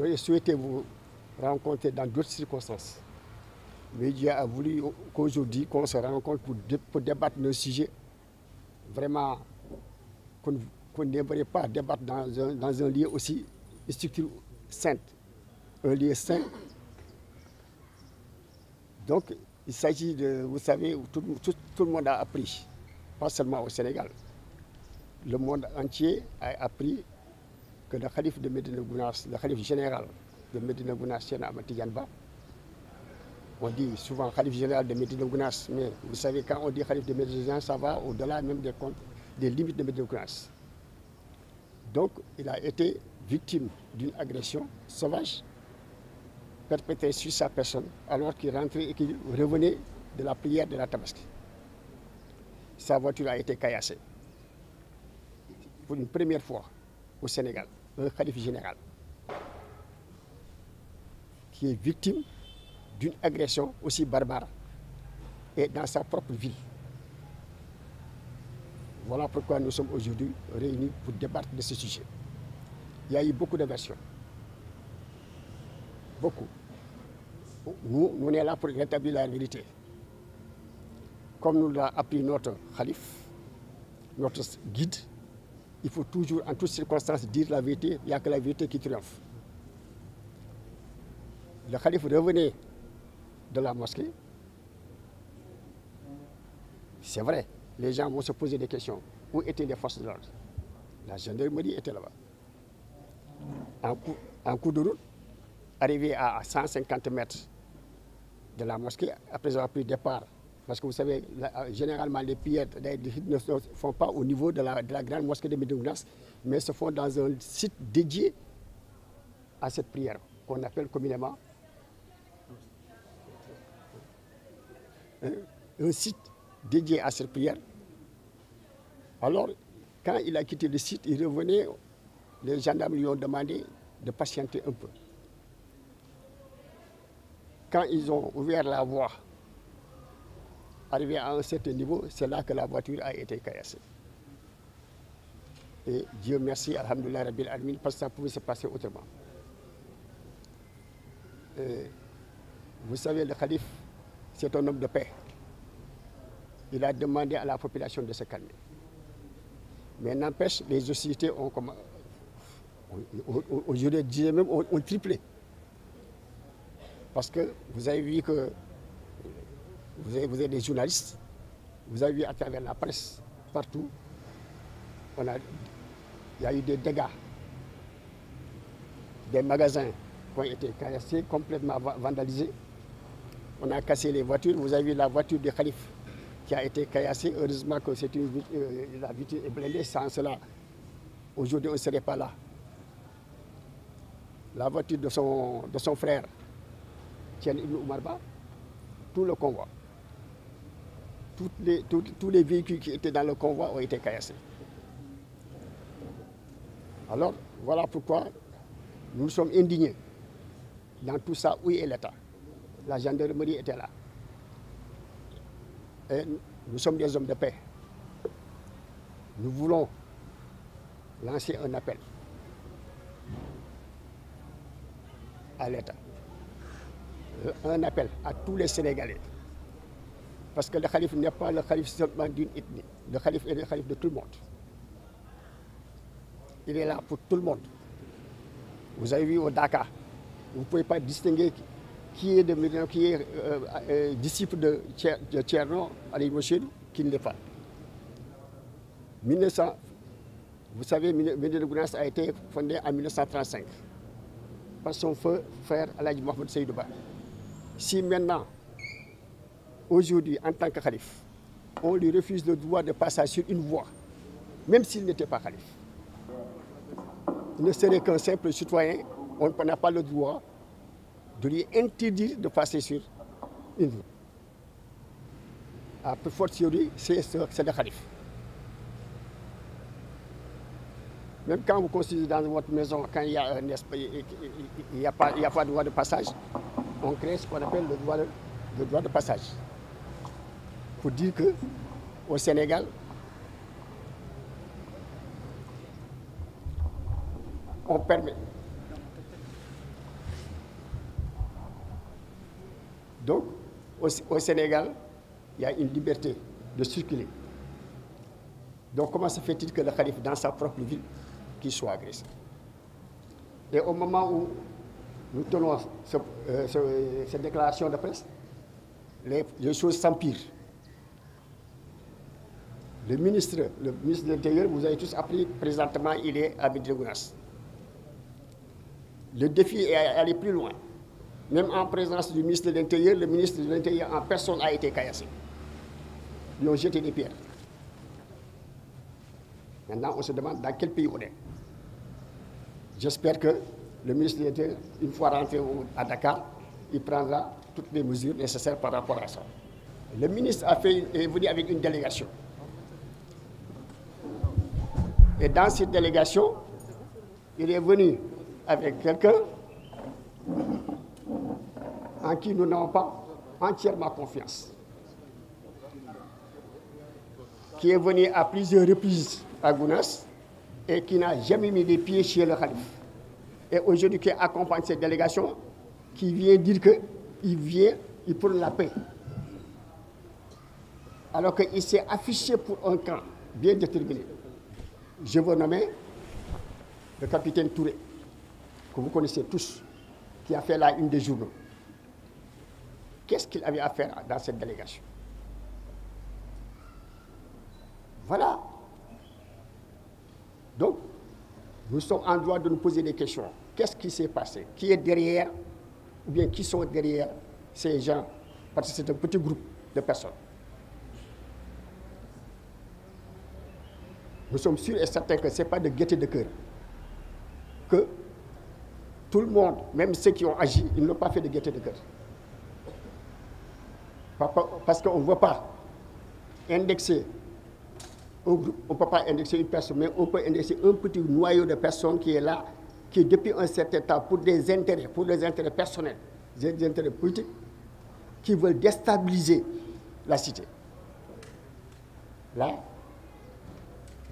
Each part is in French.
aurait souhaité vous rencontrer dans d'autres circonstances. Mais Dieu a voulu qu'aujourd'hui, qu'on se rencontre pour débattre nos sujets. Vraiment, qu'on n'aimerait pas débattre dans un lieu aussi, une structure sainte, un lieu saint. Donc, il s'agit de, vous savez, tout le monde a appris, pas seulement au Sénégal. Le monde entier a appris que le calife de Médina Gounass, le calife général de Médina Gounass, Cheikh Ahmed Tidiane Ba, on dit souvent calife général de Médina Gounass, mais vous savez, quand on dit calife de Médina Gounass, ça va au-delà même des limites de Médina Gounass. Donc, il a été victime d'une agression sauvage perpétrée sur sa personne alors qu'il rentrait et qu'il revenait de la prière de la Tabaski. Sa voiture a été caillassée. Pour une première fois au Sénégal, un calife général qui est victime d'une agression aussi barbare et dans sa propre ville. Voilà pourquoi nous sommes aujourd'hui réunis pour débattre de ce sujet. Il y a eu beaucoup de versions. Beaucoup. Nous, on est là pour rétablir la vérité. Comme nous l'a appris notre calife, notre guide, il faut toujours, en toutes circonstances, dire la vérité. Il n'y a que la vérité qui triomphe. Le calife revenait de la mosquée. C'est vrai, les gens vont se poser des questions. Où étaient les forces de l'ordre? La gendarmerie était là-bas. En coup de route, arrivé à 150 mètres de la mosquée, après avoir pris départ, parce que vous savez, généralement les prières ne se font pas au niveau de la grande mosquée de Médina Gounass, mais se font dans un site dédié à cette prière, qu'on appelle communément un site dédié à cette prière. Alors, quand il a quitté le site, il revenait, les gendarmes lui ont demandé de patienter un peu. Quand ils ont ouvert la voie, arrivé à un certain niveau, c'est là que la voiture a été caillassée. Et Dieu merci, alhamdoulilah rabbil alamin, parce que ça pouvait se passer autrement. Vous savez, le calife, c'est un homme de paix. Il a demandé à la population de se calmer. Mais n'empêche, les hostilités ont, je dirais même, ont triplé. Parce que vous avez vu que vous avez des journalistes, vous avez vu à travers la presse, partout, il y a eu des dégâts. Des magasins qui ont été caillassés, complètement vandalisés. On a cassé les voitures. Vous avez vu la voiture du calife qui a été caillassée. Heureusement que la voiture est blindée. Sans cela, aujourd'hui, on ne serait pas là. La voiture de son frère, Tien Ibn Oumarba, tout le convoi, tous les véhicules qui étaient dans le convoi ont été caillassés. Alors, voilà pourquoi nous sommes indignés. Dans tout ça, où est l'État? La gendarmerie était là. Et nous sommes des hommes de paix. Nous voulons lancer un appel à l'État. Un appel à tous les Sénégalais. Parce que le calife n'est pas le calife seulement d'une ethnie. Le calife est le calife de tout le monde. Il est là pour tout le monde. Vous avez vu au Dakar, vous ne pouvez pas distinguer qui est disciple de Thierno Ali Mochedou, qui ne l'est pas. Vous savez, Médina Gounass a été fondé en 1935 par son frère Aladji Mohamed Seydou Ba. Si maintenant, aujourd'hui, en tant que calife, on lui refuse le droit de passer sur une voie, même s'il n'était pas calife, il ne serait qu'un simple citoyen, on n'a pas le droit de lui interdire de passer sur une voie. A plus fortiori, c'est le calife. Même quand vous considérez dans votre maison, quand il y a un espace, il n'y a pas de droit de passage, on crée ce qu'on appelle le droit de passage. Pour dire qu'au Sénégal, on permet. Donc, au Sénégal, il y a une liberté de circuler. Donc, comment se fait-il que le calife, dans sa propre ville, qu'il soit agressé? Et au moment où nous tenons cette déclaration de presse, les choses s'empirent. Le ministre de l'Intérieur, vous avez tous appris, présentement, il est à Médina Gounass. Le défi est aller plus loin. Même en présence du ministre de l'Intérieur, le ministre de l'Intérieur en personne a été caillassé. Ils ont jeté des pierres. Maintenant, on se demande dans quel pays on est. J'espère que le ministre de l'Intérieur, une fois rentré à Dakar, il prendra toutes les mesures nécessaires par rapport à ça. Le ministre est venu avec une délégation. Et dans cette délégation, il est venu avec quelqu'un en qui nous n'avons pas entièrement confiance, qui est venu à plusieurs reprises à Gounass et qui n'a jamais mis les pieds chez le calife. Et aujourd'hui, qui accompagne cette délégation, qui vient dire qu'il prône la paix. Alors qu'il s'est affiché pour un camp bien déterminé. Je veux nommer le capitaine Touré, que vous connaissez tous, qui a fait la une des journaux. Qu'est-ce qu'il avait à faire dans cette délégation? Voilà. Donc, nous sommes en droit de nous poser des questions. Qu'est-ce qui s'est passé? Qui est derrière, ou bien qui sont derrière ces gens? Parce que c'est un petit groupe de personnes. Nous sommes sûrs et certains que ce n'est pas de gaieté de cœur. Que tout le monde, même ceux qui ont agi, ils n'ont pas fait de gaieté de cœur. Parce qu'on ne veut pas indexer un groupe, on ne peut pas indexer une personne, mais on peut indexer un petit noyau de personnes qui est là, qui depuis un certain temps, pour des intérêts personnels, des intérêts politiques, qui veulent déstabiliser la cité. Là,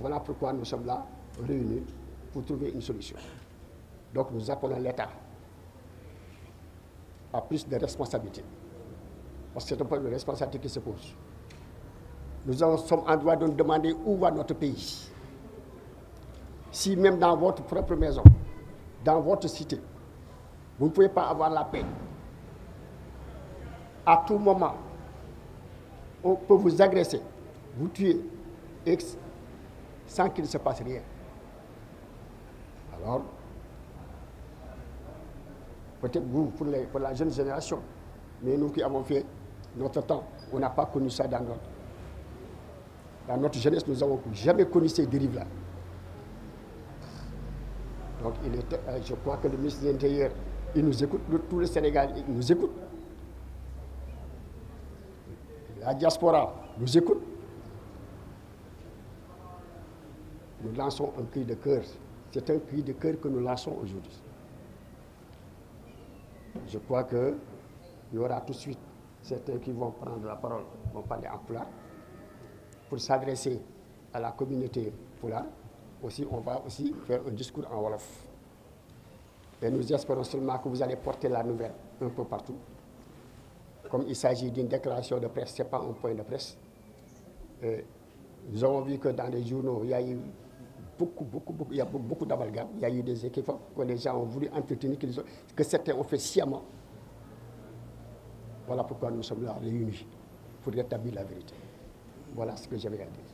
voilà pourquoi nous sommes là, réunis, pour trouver une solution. Donc nous appelons l'État à plus de responsabilités. Parce que c'est un problème de responsabilité qui se pose. Nous sommes en droit de nous demander où va notre pays. Si même dans votre propre maison, dans votre cité, vous ne pouvez pas avoir la paix, à tout moment, on peut vous agresser, vous tuer, sans qu'il ne se passe rien. Alors, peut-être vous, pour la jeune génération, mais nous qui avons fait notre temps, on n'a pas connu ça dans notre jeunesse, nous n'avons jamais connu ces dérives-là. Donc, je crois que le ministre de l'Intérieur, il nous écoute, tout le Sénégal, il nous écoute. La diaspora nous écoute. Nous lançons un cri de cœur. C'est un cri de cœur que nous lançons aujourd'hui. Je crois qu'il y aura tout de suite certains qui vont prendre la parole, vont parler en pulaar, pour s'adresser à la communauté pulaar. Aussi, on va aussi faire un discours en wolof. Et nous espérons seulement que vous allez porter la nouvelle un peu partout. Comme il s'agit d'une déclaration de presse, ce n'est pas un point de presse. Nous avons vu que dans les journaux, il y a eu beaucoup d'amalgames. Il y a eu des équivoques que les gens ont voulu entretenir, que certains ont fait sciemment. Voilà pourquoi nous sommes là réunis, pour rétablir la vérité. Voilà ce que j'avais à dire.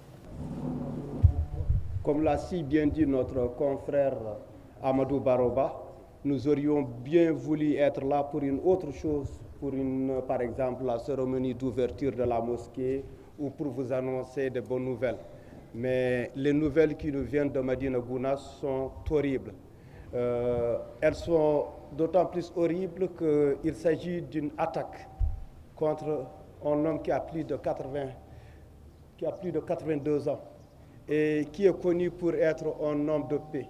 Comme l'a si bien dit notre confrère Amadou Baroba, nous aurions bien voulu être là pour une autre chose, par exemple, la cérémonie d'ouverture de la mosquée ou pour vous annoncer de bonnes nouvelles. Mais les nouvelles qui nous viennent de Médina Gounass sont horribles. Elles sont d'autant plus horribles qu'il s'agit d'une attaque contre un homme qui a plus de 82 ans et qui est connu pour être un homme de paix,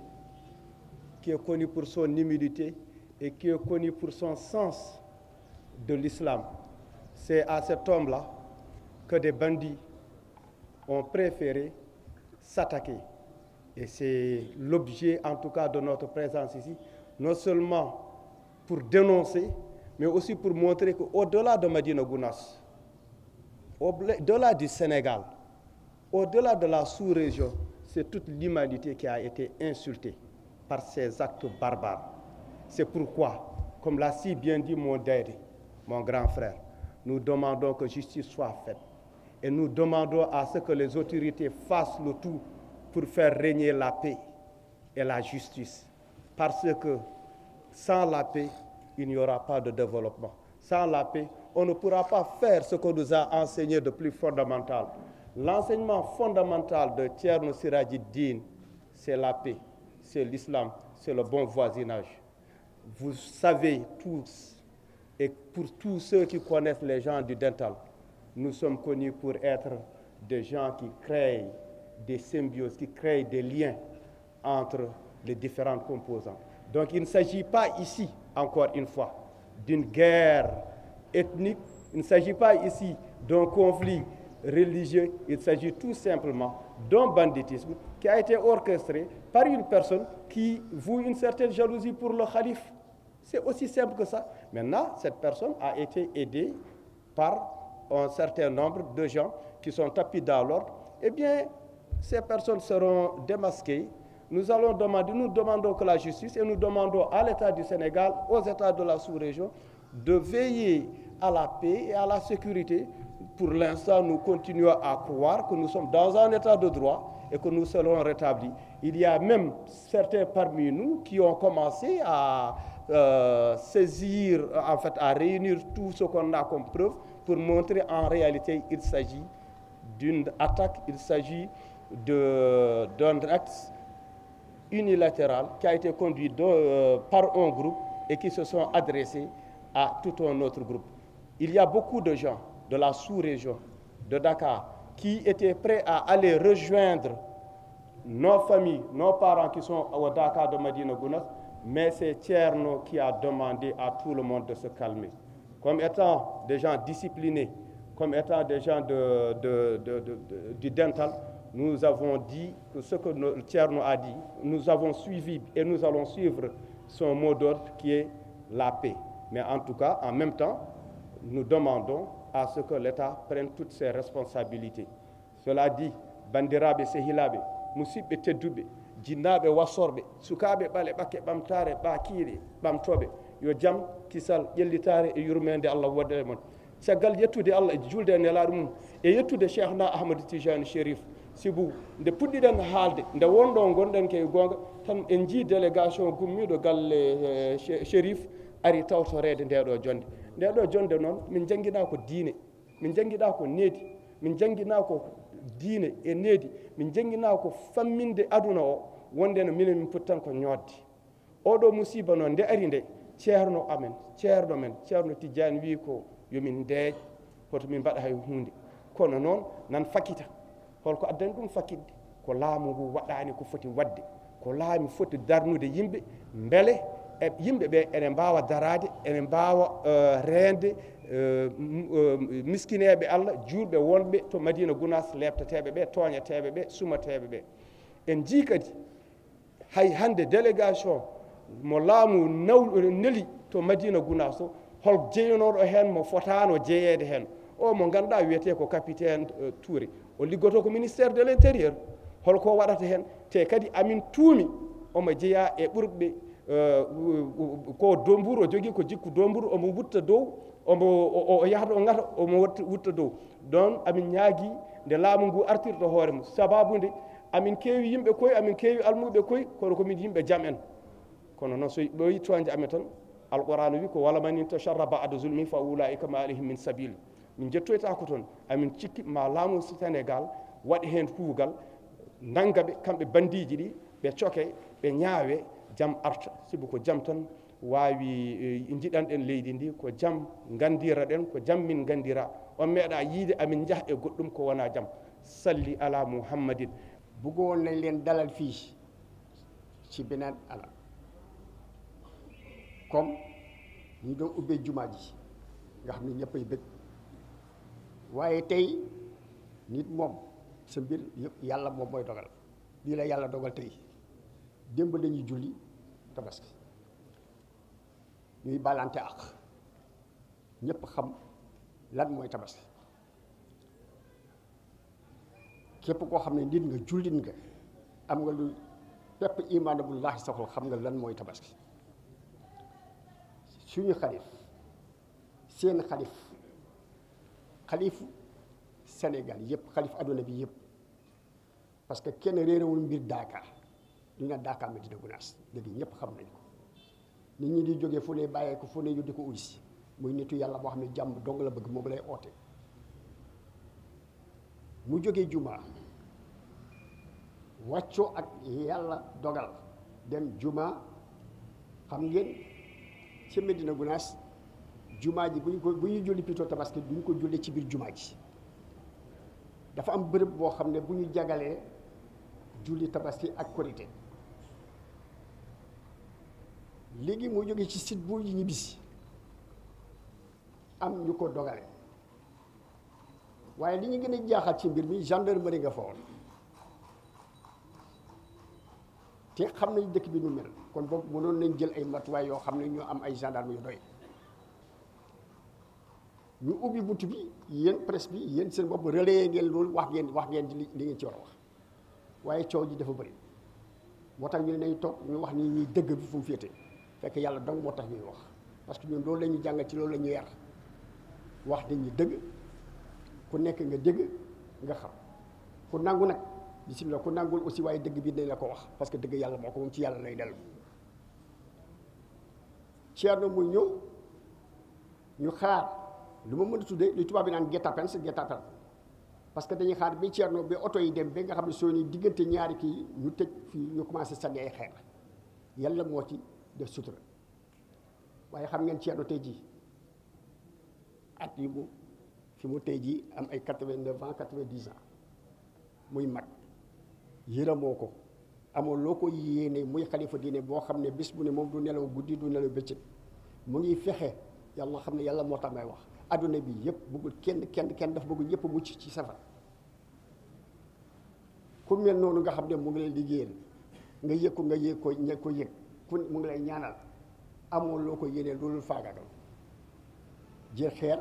qui est connu pour son humilité et qui est connu pour son sens de l'islam. C'est à cet homme-là que des bandits ont préféré s'attaquer. Et c'est l'objet, en tout cas, de notre présence ici, non seulement pour dénoncer, mais aussi pour montrer qu'au-delà de Médina Gounass, au-delà du Sénégal, au-delà de la sous-région, c'est toute l'humanité qui a été insultée par ces actes barbares. C'est pourquoi, comme l'a si bien dit mon daddy, mon grand frère, nous demandons que justice soit faite. Et nous demandons à ce que les autorités fassent le tout pour faire régner la paix et la justice. Parce que sans la paix, il n'y aura pas de développement. Sans la paix, on ne pourra pas faire ce qu'on nous a enseigné de plus fondamental. L'enseignement fondamental de Thierno Siraji Din, c'est la paix, c'est l'islam, c'est le bon voisinage. Vous savez tous, et pour tous ceux qui connaissent les gens du dental, nous sommes connus pour être des gens qui créent des symbioses, qui créent des liens entre les différentes composantes. Donc il ne s'agit pas ici, encore une fois, d'une guerre ethnique, il ne s'agit pas ici d'un conflit religieux, il s'agit tout simplement d'un banditisme qui a été orchestré par une personne qui voue une certaine jalousie pour le calife. C'est aussi simple que ça. Maintenant, cette personne a été aidée par un certain nombre de gens qui sont tapis dans l'ordre. Eh bien, ces personnes seront démasquées. Nous demandons que la justice, et nous demandons à l'État du Sénégal, aux États de la sous-région, de veiller à la paix et à la sécurité. Pour l'instant, nous continuons à croire que nous sommes dans un état de droit et que nous serons rétablis. Il y a même certains parmi nous qui ont commencé à saisir, en fait, à réunir tout ce qu'on a comme preuve pour montrer en réalité il s'agit d'une attaque, il s'agit d'un acte unilatéral qui a été conduit par un groupe et qui se sont adressés à tout un autre groupe. Il y a beaucoup de gens de la sous-région de Dakar qui étaient prêts à aller rejoindre nos familles, nos parents qui sont au Dakar de Médina Gounass, mais c'est Thierno qui a demandé à tout le monde de se calmer. Comme étant des gens disciplinés, comme étant des gens du dental, nous avons dit que ce que Thierno a dit, nous avons suivi et nous allons suivre son mot d'ordre qui est la paix. Mais en tout cas, en même temps, nous demandons à ce que l'État prenne toutes ses responsabilités. Cela dit, bandiraɓe sehilaɓe, musidɓe tedduɓe, jinnaɓe wassorɓe, sukaɓe ɓale ɓakke ɓamtare ɓakiiɗe ɓamtoɓe, yo jaam kisal ƴellitare e yurmede Allah wodde e mon. Caggal yettude Allah e julde e nelaɗo mum e yettude cheikhna ahmadou tijani chérif sibou nde puɗɗiɗen haalde nde wonɗo gonɗen ke gonga tan en jii délégation gummiɗo galle chérif ari tawtorede ndeɗo jonde. Ndeɗo jonde noon min jangguina ko diine, min jangguiɗa ko needi, min jangguina ko diine e needi, min jangguina ko famminde aduna o wonde no minen min poti tan ko ñodde. Oɗo musiba noon nde ari nde ceerno amen, ceerno men, ceerno Tidiane wi ko yomin ndeeƴ hoto min mbaɗa hay hunde. Kono noon nan fakita holko addani ɗum fakidde ko laamu ngu waɗani ko foti wadde, ko laami foti darnude yimɓe beele e yimɓe ɓe ene mbawa darade, ene mbawa rende miskineɓe Allah, julɓe wonɓe to Médina Gounass, lebteteɓe ɓe, toñeteɓe ɓe, sumateɓe ɓe. En jii kadi hay hande délégation mo laamu neli to Médina Gounass o hol jeyanoɗo hen mo fotano jeeyede hen. O mo ganduɗa wiyete ko capitaine Touré, o liggoto ko ministère de l'intérieur, holko waɗata hen te kadi amin tuumi omo jeeya e ɓurɓe ko domburu, o jogui ko jikku domburu, omo wutta dow, o yahata o ngata omo wutta dow. Don amin ñaagui nde laamu ngu artirta hoore mum, sababude amin keewi yimɓe koye, amin keewi almuɓe koye, kono komin yimɓe jaam en. Kono noon so ɓoyi toñde amen tan alqur'anu wi ko wala man intasharra ba'da zulmi fa ulaika ma alayhim min sabil. Min jettoyta ko toon amin cikki ma laamu Sénégal waɗi hen kuugal nangaɓe kamɓe bandiji ɗi ɓe coke ɓe ñaawe jaam arta sibu ko jaam tan wawi jiɗanɗen leydi ndi, ko jaam gandira ɗen, ko jaam min gandira. On meeɗa yiide amin jaah e goɗɗum ko wona jaam. Salli ala Muhammadin. bëggoon nañ leen dalal fii ci beneen ala comme ñu doon ubbee jumaa ji nga xam ne ñëppay bëgg, waaye tey nit moom sa mbir yëpp yàlla moom mooy dogal. lii la yàlla dogal tey démb lañuy julli tabaski ñuy balante ak ñëpp xam lan mooy tabaski képp koo xam ne nit nga jullit nga am nga lu pepp imaana bu laaxi saxul xam nga lan mooy tabaski suñu xalif seen xalifu Sénégal yëpp xalif adduna bi yëpp parce que kenn réerewul mbir Dakar ñu naan Dakar Médina Gounass léegi ñëpp xam nañ ko nit ñi di jógee fu ne bàyyee ko fu ne ñu di ko uy si muy nitu yàlla boo xam ne jàmm dong la bëgg moom lay oote mu jógee juma wàccoo ak yàlla dogal dem juma xam ngeen ci Médina Gounass juma ji bu ñu julli plutôt tabaski duñ ko julli ci biir juma ji dafa am bërëb boo xam ne bu ñu jagalee julli tabaski ak korité léegi mu jóge ci site bu ñibbisi am ñu ko dogale waaye li ñu gën a jaaxal ci mbir mi gendarmerie nga fa woon te xam nañ dëkk bi nu mel kon boobu mënoon nañ jël ay matuwaay yoo xam ne ñoo am ay gendarme yu doy ñu ubbi bunt bi yéen presse bi yéen seen bopp relayé ngeen loolu wax ngeen li ngeen ci war a wax waaye coow ji dafa bëri moo tax ñu ne nañu toog ñu wax ni ñuy dëgg bi fu mu féete fekk yàlla dong moo tax ñuy wax parce que ñun loolu la ñu jàngal ci loolu la ñu yar wax nit ñi dëgg ku nekk nga dégg nga xam ku nangu nag bisimilah ku nangul aussi waaye dëgg bi nañ la ko wax parce que dëgg yàlla moo ko moom ci yàlla lay dellu Thierno muy ñëw ñu xaar lu ma mën a tuddee lu tubaab bi naan guet-apens parce que dañuy xaar bi Thierno ba oto yi dem ba nga xam ne soo ni diggante ñaari kii ñu tëj fii ñu commencé sànni ay xeer yàlla moo ci def sutura waaye xam ngeen Thierno tey jii at yi mu fi mu tey jii am ay 89 ans 90 ans muy mag yërëmoo ko amoo loo ko yéene muy xalifa diine boo xam ne bis bu ne moom du nelaw guddi du nelaw bëccëg mu ngi fexe yàlla xam ne yàlla moo tax may wax adduna bi yëpp bëggul kenn dafa bëgg ñëpp mucc ci safara ku mel noonu nga xam ne mu ngi lay liggéeyal nga yëg ko nga yëg ko ña ko yëg ku mu ngi lay ñaanal amoo loo ko yéene loolu faagaagal jël xeer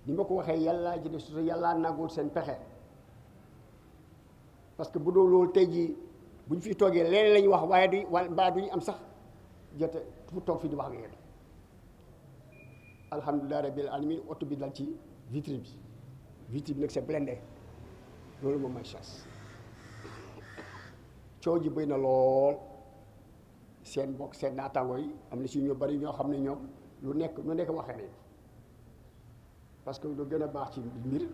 ni ma ko waxee yàllaa ji de su yàllaa nangul seen pexe parce que bu doon loolu tey jii bu ñu fi toogee leneen la ñuy wax waaye duñu am sax jote fu toog fi di wax ak yéen alhamdulilah rabbil alamin oto bi dal ci vitre bi nag c'est blindé loolu moom may chance coow ji bëy na lool seen mbokk seen naataango yi am na si ñu bari ñoo xam ne ñoom lu nekk waxee nañ parce que lu gën a baax ci mbir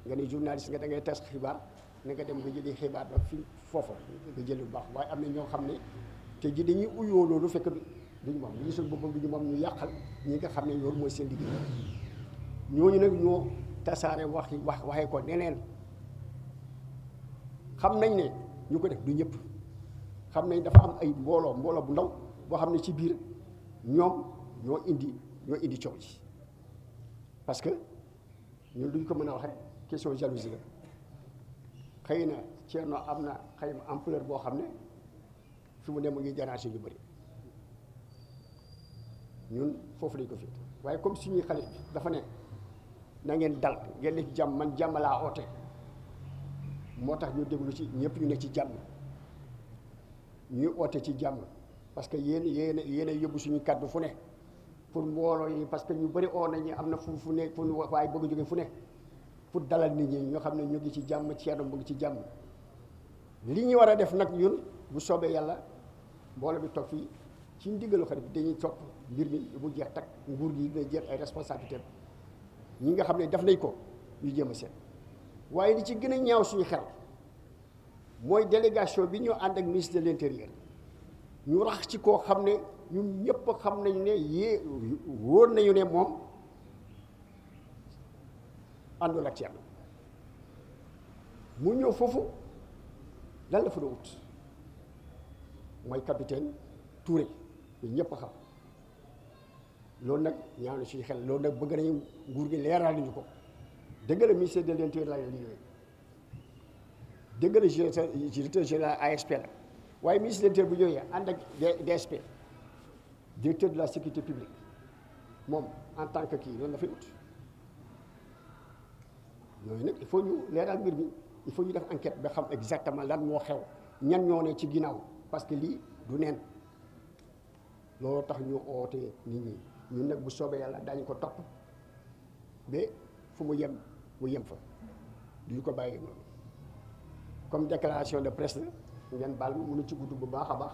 nga ne journaliste nga da ngay tas xibaar na nga dem nga jëli xibaar ba fi foofa nga jël lu baax waaye am na ñoo xam ne te ji dañuy uyoo loolu fekk duñu moom ñu gisul boppam duñu moom ñu yàqal ñi nga xam ne loolu mooy seen liggéey ñooñu nag ñoo tasaare waxee ko neneen xam nañ ne ñu ko def du ñëpp xam nañ dafa am ay mbooloo bu ndaw boo xam ne ci biir ñoom ñoo indi coow ji parce que ñun duñ ko mën a wax rek question jalousie la xëy na Thierno am na xëy na ampleur boo xam ne fi mu ne mu ngi déranger ñu bëri ñun foofu lañ ko fi waaye comme suñuy xalif bi dafa ne na ngeen dal ngeen ne ci jàmm man jàmm laa oote moo tax ñu déglu ci ñëpp ñu ne ci jàmm ñuy oote ci jàmm parce que yéen a yóbbu suñu kàddu fu ne pour mbooloo yi parce que ñu bëri oo nañu am na fu ne fu waaye bëgg a jóge fu ne pour dalal nit ñi ñoo xam ne ñu ngi ci jàmm Thierno mu ngi ci jàmm li ñu war a def nag ñun bu soobee yàlla mbooloo bi toog fii ci ndigalu xarit bi dañuy topp mbir mi bu jeex tak nguur gi dina jël ay responsabilités ñi nga xam ne def nañ ko ñu jéem a seet waaye li ci gën a ñaaw suñu xel mooy délégation bi ñoo ànd ak ministre de l'intérieur ñu rax ci koo xam ne ñun ñëpp xam nañu ne wóor nañu ne moom àndul ak Thierno mu ñëw foofu lan la fa doon wut mooy capitaine Touré ñun ñëpp xam loolu nag ñaaw na suñu xel loolu nag bëgg nañu nguur gi leeral nañu ko dëgg la ministère de l'intérieur la liggéey dëgg la directeur général ASP la waaye ministre de l'intérieur bu ñëwee ànd ak DSP directeur de la sécurité publique moom en tant que kii loolu la fay ut yooyu nag il faut ñu leeral mbir mi il faut ñu def enquête ba xam exactement lan moo xew ñan ñoo ne ci ginnaaw parce que lii du neen loolu tax ñu oote nit ñi ñun nag bu soobee yàlla daañu ko topp ba fu mu yem fa duñu ko bàyyi noonu comme déclaration de presse la ngeen baal ma mënu ci gudd bu baax a baax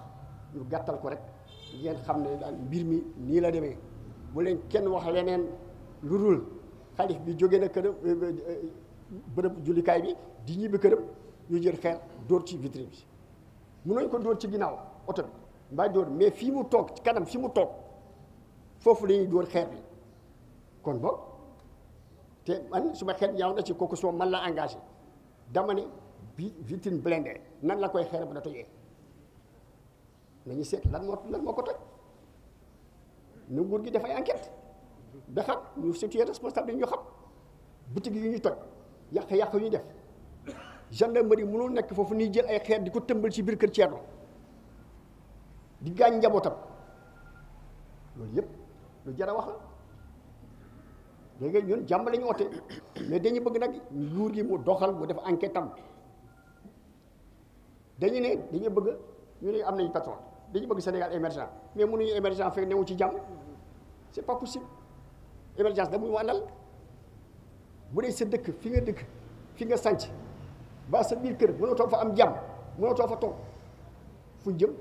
ñu gàttal ko rek ngeen xam ne daal mbir mi nii la demee bu leen kenn wax leneen lu dul xalif bi jóge na këram bërëb jullikaay bi di ñibbi këram ñu jël xeer dóor ci vitrine bi mënoñ ko dóor ci ginnaaw oto bi mbaa dóor mais fii mu toog ci kanam fi mu toog foofu la ñuy dóor xeer bi kon boog te man su ma xeet ñaaw na ci kooku soo man la engagé dama ne bi vitrine blindée nan la koy xeer ba da tojee nañu seet lan moo ko toj nu nguur gi dafay enquête ba xam ñu situé responsable yi ñu xam boutique yi ñu toj yàq yu ñu def gendarmerie mënul nekk foofu nii jël ay xeer di ko tëmbal ci biir kër Thierno di gaañ njabootam loolu yëpp lu jar a wax la léegi ñun jàmm la ñu oote mais dañu bëgg nag nguur gi mu doxal mu def enquête am dañu bëgg ñu ne am nañu pétrole dañu bëgg Sénégal émergent mais mënuñu émergent fekk newu ci jàmm c'est pas possible émergence da muy wàndal bu dee sa dëkk fi nga sanc ba sa biir kër mënatoo fa am jàmm mënatoo fa toog fu jëm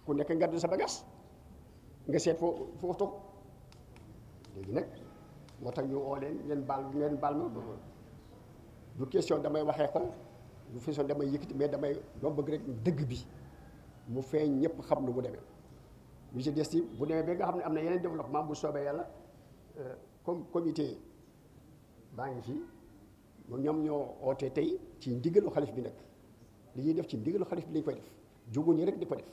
ku nekk nga sa bagage nga seet foo toog léegi nag moo tax ñu oo leen ngeen baal ma du question damay waxee xol du question damay yëkkati mais doo bëgg rek dëgg bi mu feeñ ñëpp xam lu mu demee lu ci des ci bu demee ba nga xam ne am na yeneen développement bu soobee yàlla comme comité baa ngi fii ñoom ñoo oote tey ci ndigalu xalif bi nag li ñuy def ci ndigalu xalif bi lañ koy def jóguñu rek di ko def